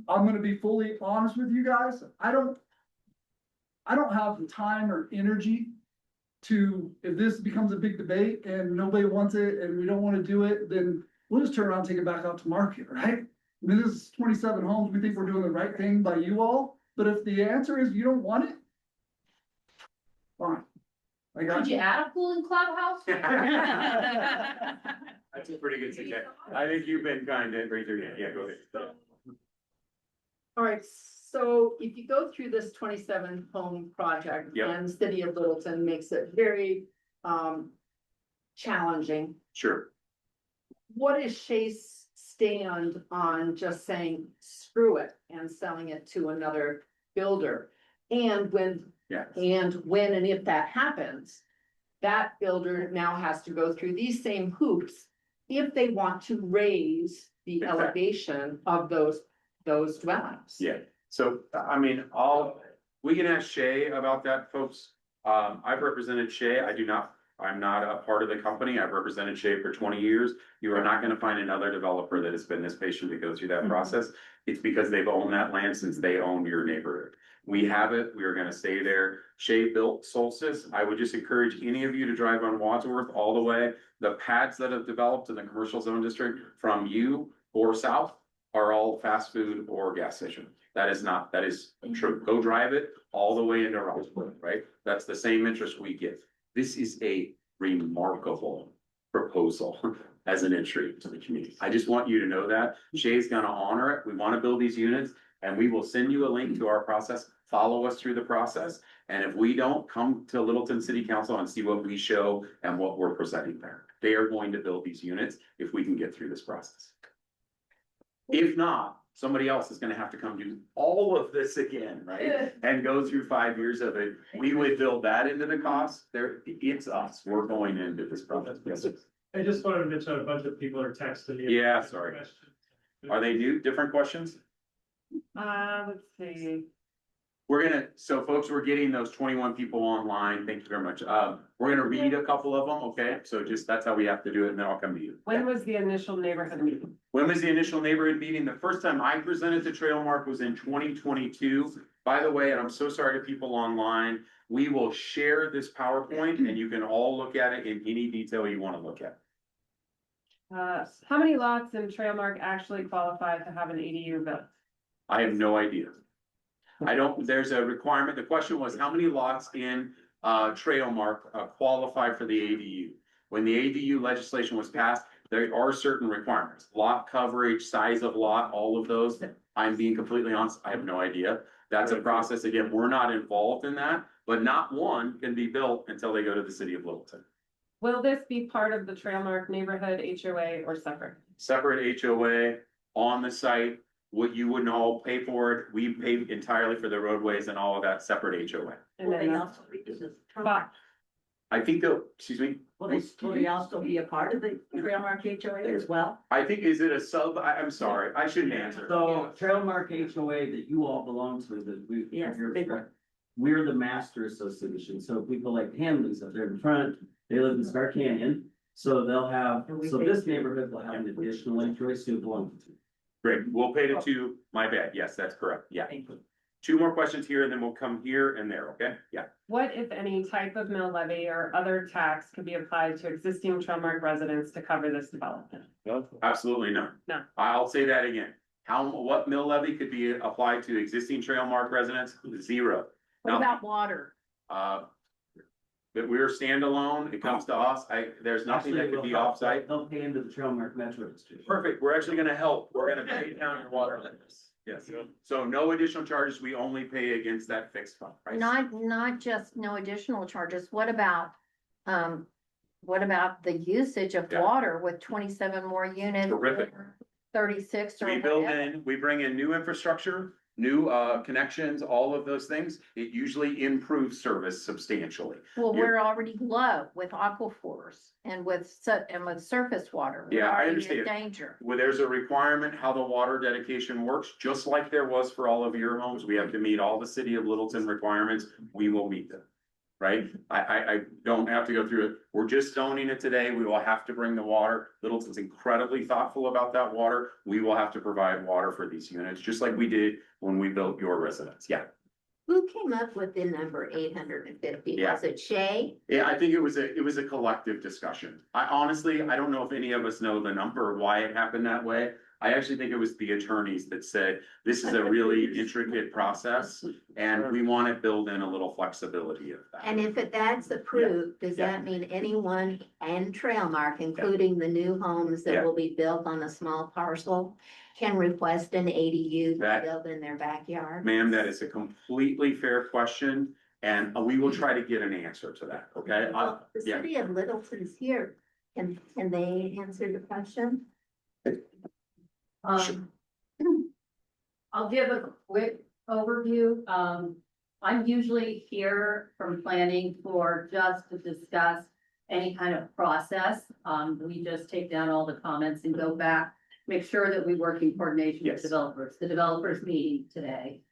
I'm gonna be fully honest with you guys, I don't have the time or energy to, if this becomes a big debate and nobody wants it and we don't wanna do it, then we'll just turn around and take it back out to market, right? I mean, this is 27 homes, we think we're doing the right thing by you all, but if the answer is you don't want it, fine. I got Could you add a pool and clubhouse? That's a pretty good suggestion. I think you've been kind of right there, yeah, go ahead. All right, so if you go through this 27 home project Yep. and City of Littleton makes it very challenging, Sure. what is Shea's stand on just saying screw it and selling it to another builder? And when Yeah. and if that happens, that builder now has to go through these same hoops if they want to raise the Exactly. elevation of those dwellings. Yeah, so, I mean, we can ask Shea about that, folks. I've represented Shea, I'm not a part of the company, I've represented Shea for 20 years. You are not gonna find another developer that has been this patient to go through that process. It's because they've owned that land since they own your neighborhood. We have it, we are gonna stay there. Shea built Solstice, I would just encourage any of you to drive on Wadsworth all the way. The pads that have developed in the commercial zone district from you or south are all fast food or gas station. That is true. Go drive it all the way into Rossboro, right? That's the same interest we give. This is a remarkable proposal as an entry to the community. I just want you to know that. Shea's gonna honor it. We wanna build these units and we will send you a link to our process. Follow us through the process. And if we don't, come to Littleton City Council and see what we show and what we're presenting there. They are going to build these units if we can get through this process. If not, somebody else is gonna have to come do all of this again, right? And go through 5 years of it. We would build that into the cost. It's us. We're going into this process. Yes, sir. I just wanted to mention a bunch of people are texting you. Yeah, sorry. Are they different questions? Let's see. So folks, we're getting those 21 people online. Thank you very much. We're gonna read a couple of them, okay? So that's how we have to do it, and then I'll come to you. When was the initial neighborhood meeting? When was the initial neighborhood meeting? The first time I presented to Trailmark was in 2022. By the way, and I'm so sorry to people online, we will share this PowerPoint and you can all look at it in any detail you wanna look at. How many lots in Trailmark actually qualify to have an ADU built? I have no idea. There's a requirement. The question was, how many lots in Trailmark qualify for the ADU? When the ADU legislation was passed, there are certain requirements, lot coverage, size of lot, all of those. I'm being completely honest, I have no idea. That's a process. Again, we're not involved in that, but not one can be built until they go to the city of Littleton. Will this be part of the Trailmark neighborhood HOA or separate? Separate HOA on the site. What you wouldn't all pay for it. We pay entirely for the roadways and all of that, separate HOA. And then but I think excuse me, Will they also be a part of the Trailmark HOA as well? I think, is it a sub? I'm sorry, I shouldn't answer. So Trailmark HOA that you all belong to, that we. Yes, you're- big one. We're the master association, so people like Hamlin's up there in front, they live in Star Canyon. So they'll have, And we so pay- this neighborhood will have an additional HOA to belong to. Great, we'll pay the two, my bad, yes, that's correct, yeah. Thank you. Two more questions here and then we'll come here and there, okay? Yeah. what, if any, type of mill levy or other tax could be applied to existing Trailmark residents to cover this development? Absolutely none. No. I'll say that again. What mill levy could be applied to existing Trailmark residents? Zero. What Now, about water? But we're standalone, it comes to us, there's nothing that could be offsite. They'll pay into the Trailmark Metro District. Perfect, we're actually gonna help, we're gonna pay down your water limits. Yes, so no additional charges, we only pay against that fixed fund price. Not just no additional charges, what about the usage of Yeah. water with 27 more units? Terrific. or 36 or We build whatever? in, we bring in new infrastructure, new connections, all of those things, it usually improves service substantially. Well, You're- we're already low with aquifers and with surface water. We're Yeah, I already in understand. Danger. Where there's a requirement how the water dedication works, just like there was for all of your homes, we have to meet all the city of Littleton requirements, we will meet them. Right? I don't have to go through it, we're just zoning it today, we will have to bring the water, Littleton's incredibly thoughtful about that water. We will have to provide water for these units, just like we did when we built your residence, yeah. Who came up with the number 850? Yeah. Was it Shea? Yeah, I think it was a collective discussion. I honestly, I don't know if any of us know the number, or why it happened that way. I actually think it was the attorneys that said, this is a really intricate process, and we want to build in a little flexibility of that. And if that's approved, does Yeah. that mean anyone and Trailmark, including the new homes Yeah. that will be built on a small parcel, can request an ADU to That- build in their backyard? Ma'am, that is a completely fair question, and we will try to get an answer to that, okay? Well, the yeah. city of Littleton's here. Can they answer the question? I'll give a quick overview. I'm usually here from planning for just to discuss any kind of process. We just take down all the comments and go back, make sure that we work in coordination with Yes. developers. The developers meeting today.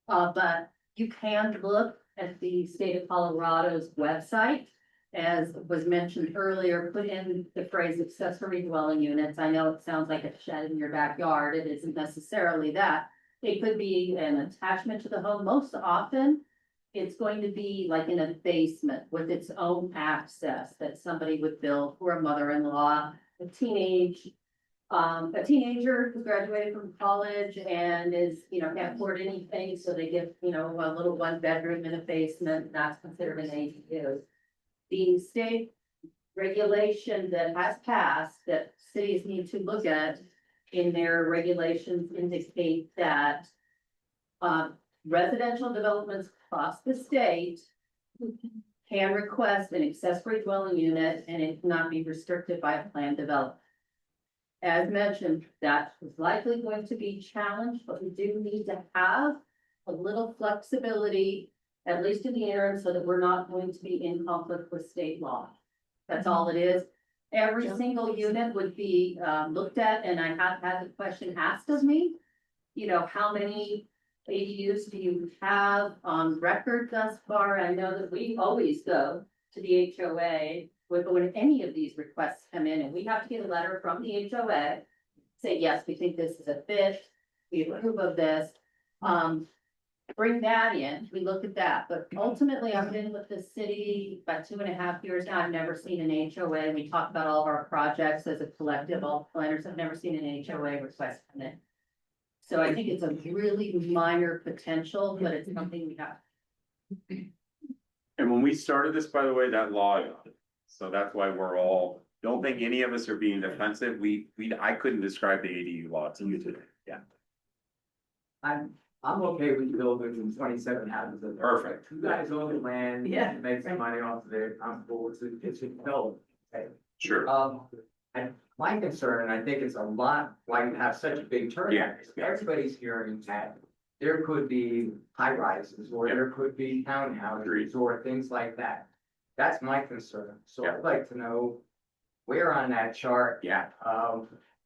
But you can look at the state of Colorado's website. As was mentioned earlier, put in the phrase accessory dwelling units. I know it sounds like a shed in your backyard. It isn't necessarily that. It could be an attachment to the home. Most often, it's going to be like in a basement with its own access that somebody would build for a mother-in-law, a teenager who graduated from college and is, can't afford anything, so they get, a little one bedroom in a basement. That's considered an ADU. The state regulation that has passed that cities need to look at in their regulations indicate that residential developments across the state can request an accessory dwelling unit and it cannot be restricted by a planned development. As mentioned, that is likely going to be challenged, but we do need to have a little flexibility, at least in the interim, so that we're not going to be in conflict with state law. That's all it is. Every single unit would be looked at, and I have had the question asked of me. How many ADUs do you have on record thus far? I know that we always go to the HOA when any of these requests come in, and we have to get a letter from the HOA. Say, yes, we think this is a fit, we approve of this. Bring that in, we look at that, but ultimately, I've been with the city about 2.5 years now, I've never seen an HOA, we talk about all of our projects as a collective, all planners have never seen an HOA request come in. So I think it's a really minor potential, but it's something we have. And when we started this, by the way, that law, so that's why we're all, don't think any of us are being defensive, I couldn't describe the ADU law to you today, yeah. I'm okay with building 27 houses. in there. Perfect. You guys own the land. Yeah. You make some money off of it. I'm cool with it. It's developed. Sure. And my concern, and I think it's a lot, why you have such a big turnout. Yeah, is yeah. Everybody's hearing that there could be high rises or Yeah. there could be townhouses Agreed. or things like that. That's my concern. So Yeah. I'd like to know where on that chart, Yeah.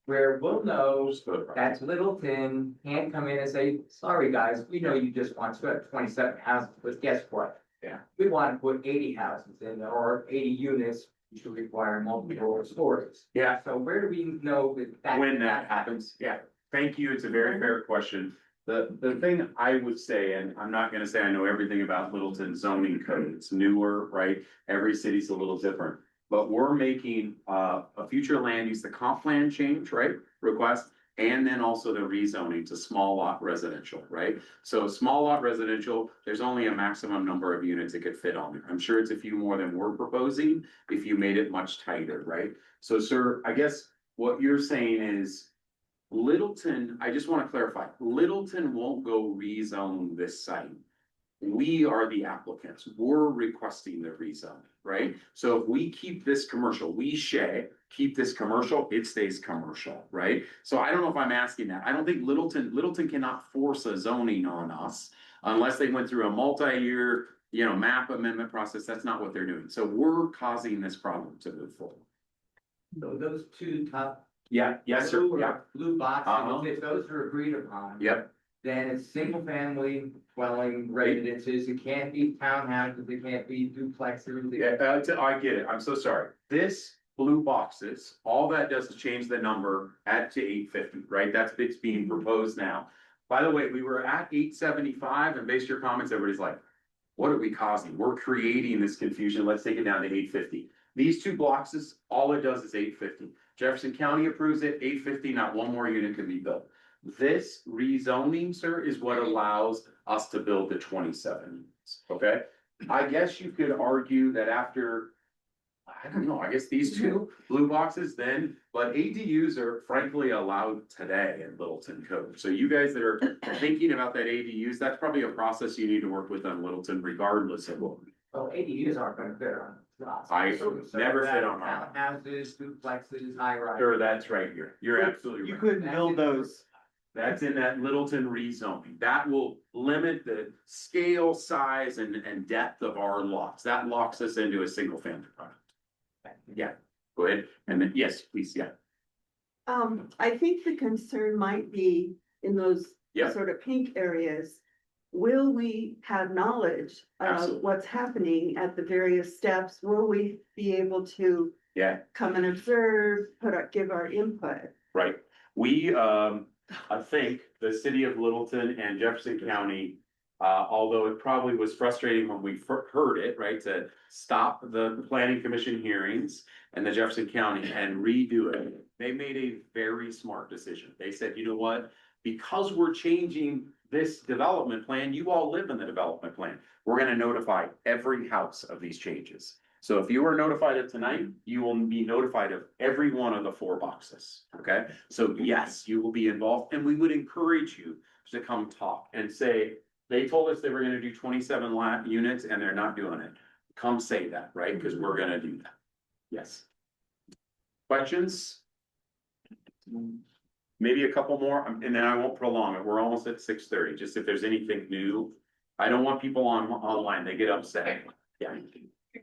where we'll know Just go to- that's Littleton can't come in and say, sorry, guys, we know you just want 27 houses, but guess what? Yeah. We want to put 80 houses in there or 80 units, which will require multiple stories. Yeah, So where do we know that? when that happens, yeah, thank you, it's a very fair question. The thing I would say, and I'm not gonna say I know everything about Littleton zoning code, it's newer, right? Every city's a little different. But we're making a future land use, the comp plan change, right, request. and then also the rezoning to small lot residential, right? So small lot residential, there's only a maximum number of units it could fit on there. I'm sure it's a few more than we're proposing if you made it much tighter, right? So, sir, I guess what you're saying is Littleton, I just want to clarify, Littleton won't go rezone this site. We are the applicants. We're requesting the rezone, right? So if we keep this commercial, we Shea, keep this commercial, it stays commercial, right? So I don't know if I'm asking that. I don't think Littleton cannot force a zoning on us unless they went through a multi-year, map amendment process. That's not what they're doing. So we're causing this problem to move forward. So those two top. Yeah, yes, sir. blue or Yeah. Blue boxes, Uh-huh. if those are agreed upon. Yep. Then it's single family dwelling residences, it can't be townhouses, it can't be duplexes. Yeah, I get it. I'm so sorry. This blue boxes, all that does is change the number to 850, right? That's what's being proposed now. By the way, we were at 875 and based your comments, everybody's like, what are we causing? We're creating this confusion. Let's take it down to 850. These two boxes, all it does is 850. Jefferson County approves it, 850, not one more unit can be built. This rezoning, sir, is what allows us to build the 27 units, okay? I guess you could argue that after, I don't know, I guess these two blue boxes then, but ADUs are frankly allowed today in Littleton code. So you guys that are thinking about that ADUs, that's probably a process you need to work with on Littleton regardless of what. Well, ADUs aren't gonna fit on lots. I So never fit that on mine. Townhouses, duplexes, high rise. Sure, that's right here. You're absolutely You right. couldn't build those. That's in that Littleton rezoning. That will limit the scale, size, and depth of our lots. That locks us into a single family product. Yeah, go ahead. And then, yes, please, yeah. I think the concern might be in those Yeah. sort of pink areas. Will we have knowledge of Absolutely. what's happening at the various steps? Will we be able to Yeah, come and observe, give our input? right. We, I think the city of Littleton and Jefferson County, although it probably was frustrating when we heard it, right, to stop the planning commission hearings and the Jefferson County and redo it. They made a very smart decision. They said, you know what? Because we're changing this development plan, you all live in the development plan. We're gonna notify every house of these changes. So if you are notified of tonight, you will be notified of every one of the 4 boxes, okay? So yes, you will be involved, and we would encourage you to come talk and say, they told us they were gonna do 27 units and they're not doing it. Come say that, right? Because we're gonna do that. Yes. Questions? Maybe a couple more, and then I won't prolong it. We're almost at 6:30, just if there's anything new. I don't want people online, they get upset. Yeah,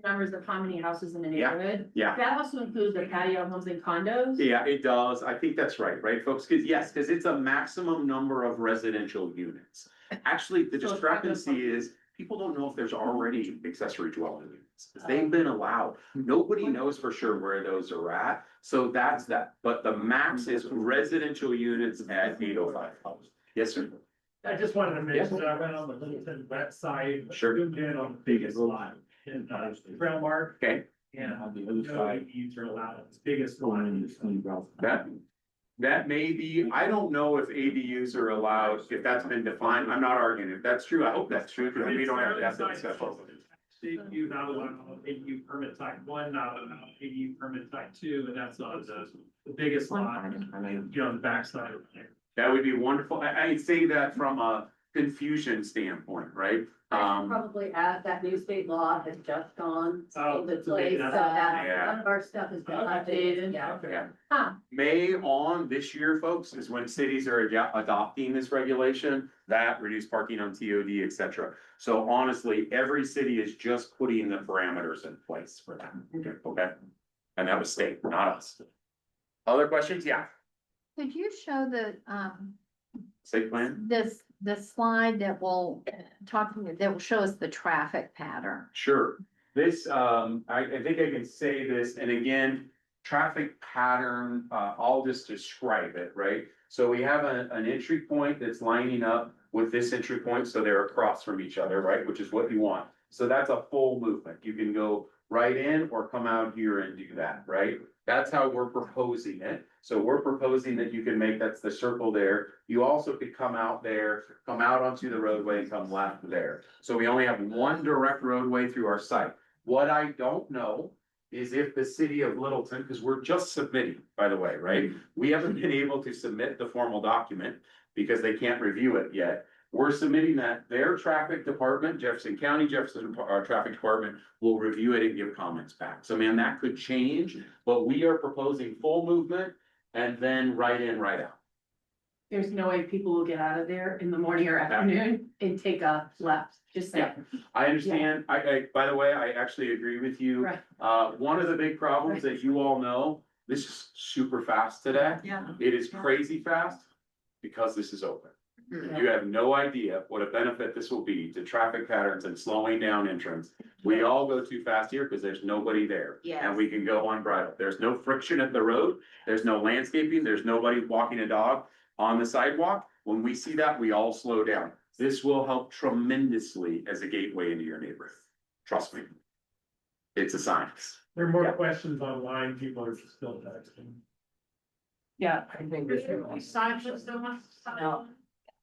Numbers of how many houses in the Yeah. neighborhood. yeah. That also includes the patio homes and condos. Yeah, it does. I think that's right, folks? Because it's a maximum number of residential units. Actually, the So it's discrepancy is people don't know if there's already accessory dwelling units. They've been allowed. Nobody knows for sure where those are at. So that's that. But the max is residential units at 805. Yes, sir. I just wanted to mention that I went on the Littleton website. Sure. Zoomed in on the biggest lot in Trailmark. Okay. And ADUs are allowed, it's biggest one. That may be, I don't know if ADUs are allowed, if that's been defined. I'm not arguing. If that's true, I hope that's true, because we don't have to have that discussion. ADU not allowed, ADU permit type 1, not allowed, ADU permit type 2, and that's on the biggest lot, on the backside of there. That would be wonderful. I'd say that from a confusion standpoint, right? I should probably add that new state law has just gone Oh, into so maybe place, so that's- that Yeah. none of our stuff has been Updated. updated, yeah. Yeah. Huh. May on this year, folks, is when cities are adopting this regulation, that reduced parking on TOD, et cetera. So honestly, every city is just putting the parameters in place for that, okay? And that was state, not us. Other questions? Yeah, Could you show the, site plan? the slide that will that will show us the traffic pattern? Sure. This, I think I can say this, and again, traffic pattern, I'll just describe it, right? So we have an entry point that's lining up with this entry point, so they're across from each other, right? Which is what you want. So that's a full movement. You can go right in or come out here and do that, right? That's how we're proposing it. So we're proposing that you can make, that's the circle there. You also could come out there, come out onto the roadway and come left there. So we only have one direct roadway through our site. What I don't know is if the city of Littleton, because we're just submitting, by the way, right? We haven't been able to submit the formal document because they can't review it yet. We're submitting that their traffic department, Jefferson County, Traffic Department will review it and give comments back. So man, that could change, but we are proposing full movement and then right in, right out. There's no way people will get out of there in the morning or afternoon and take a left, just saying. I understand. By the way, I actually agree with you. Right. One of the big problems that you all know, this is super fast today. Yeah. It is crazy fast because this is open. You have no idea what a benefit this will be to traffic patterns and slowing down entrance. We all go too fast here because there's nobody there. Yes. And we can go unbridled. There's no friction at the road. There's no landscaping. There's nobody walking a dog on the sidewalk. When we see that, we all slow down. This will help tremendously as a gateway into your neighborhood. Trust me. It's a science. There are more questions online, people are still texting. Yeah. I think this is.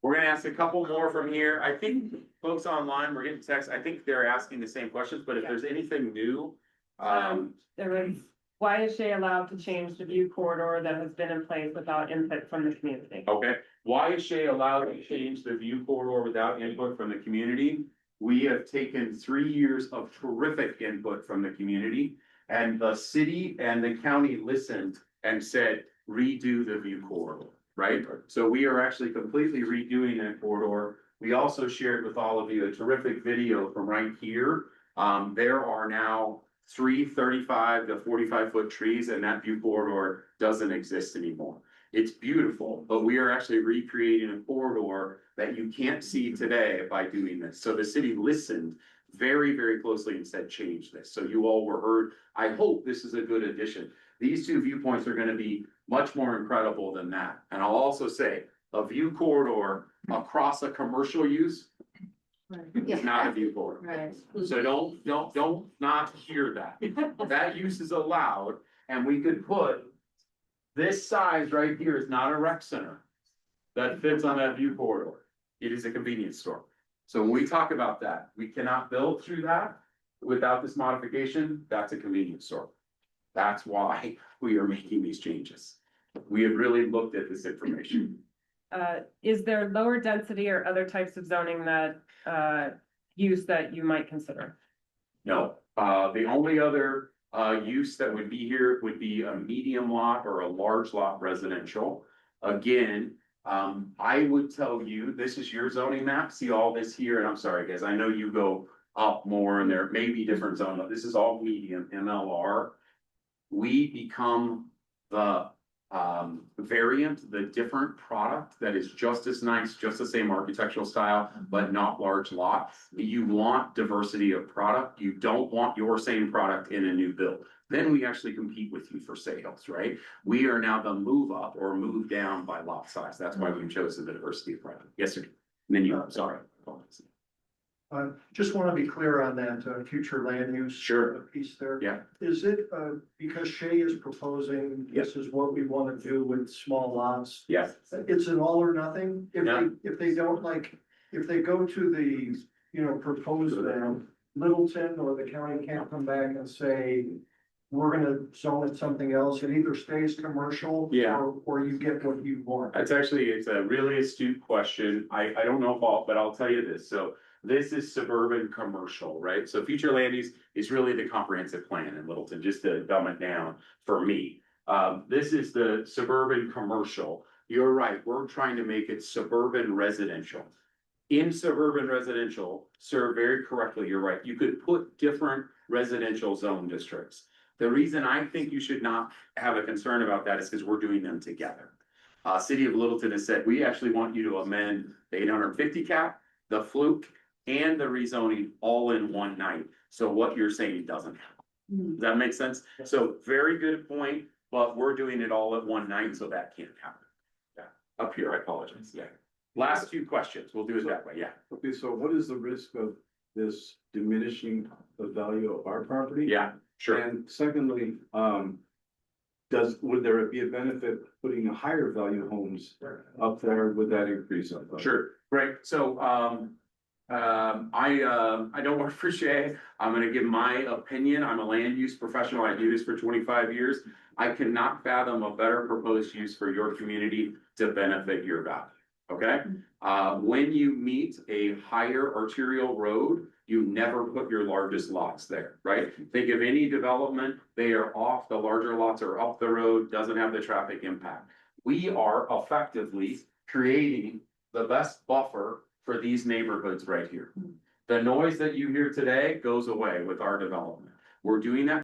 We're gonna ask a couple more from here. I think folks online, we're getting texts. I think they're asking the same questions, but if there's anything new. There was, why is Shea allowed to change the view corridor that has been in place without input from the community? Okay, why is Shea allowed to change the view corridor without input from the community? We have taken 3 years of terrific input from the community. And the city and the county listened and said, redo the view corridor, right? So we are actually completely redoing that corridor. We also shared with all of you a terrific video from right here. There are now 35 to 45 foot trees and that view corridor doesn't exist anymore. It's beautiful, but we are actually recreating a corridor that you can't see today by doing this. So the city listened very, very closely and said, change this. So you all were heard. I hope this is a good addition. These two viewpoints are going to be much more incredible than that. And I'll also say a view corridor across a commercial use is not a view corridor. Right. So don't not hear that. That use is allowed and we could put this size right here is not a rec center that fits on that view corridor. It is a convenience store. So when we talk about that, we cannot build through that without this modification. That's a convenience store. That's why we are making these changes. We have really looked at this information. Is there lower density or other types of zoning that, use that you might consider? No, the only other use that would be here would be a medium lot or a large lot residential. Again, I would tell you, this is your zoning map, see all this here, and I'm sorry, guys, I know you go up more and there may be different zones, this is all medium, MLR. We become the variant, the different product that is just as nice, just the same architectural style, but not large lot. You want diversity of product. You don't want your same product in a new build. Then we actually compete with you for sales, right? We are now the move up or move down by lot size. That's why we've chosen the diversity of product. Yes, sir. And then you, sorry. Just want to be clear on that, future land use. Sure. Piece there. Yeah. Is it, because Shea is proposing, this is what we want to do with small lots? Yes. It's an all or nothing? Yeah. If they don't like, if they go to the, proposed Littleton or the county can't come back and say, we're gonna zone it something else, it either stays commercial. Yeah. Or you get what you want. It's a really astute question. I don't know if but I'll tell you this. So this is suburban commercial, right? So future land use is really the comprehensive plan in Littleton, just to dumb it down for me. This is the suburban commercial. You're right, we're trying to make it suburban residential. In suburban residential, sir, very correctly, you're right. You could put different residential zone districts. The reason I think you should not have a concern about that is because we're doing them together. City of Littleton has said, we actually want you to amend the 850 cap, the fluke, and the rezoning all in one night. So what you're saying doesn't happen. Does that make sense? So very good point, but we're doing it all at one night, so that can't happen. Yeah, up here, I apologize. Yeah. Last few questions. We'll do it that way. Yeah. Okay, so what is the risk of this diminishing the value of our property? Yeah, sure. And secondly, would there be a benefit putting a higher value homes up there? Would that increase? Sure, great, so, I don't work for Shea, I'm gonna give my opinion, I'm a land use professional, I do this for 25 years. I cannot fathom a better proposed use for your community to benefit your value, okay? When you meet a higher arterial road, you never put your largest lots there, right? Think of any development, they are off, the larger lots are up the road, doesn't have the traffic impact. We are effectively creating the best buffer for these neighborhoods right here. The noise that you hear today goes away with our development. We're doing that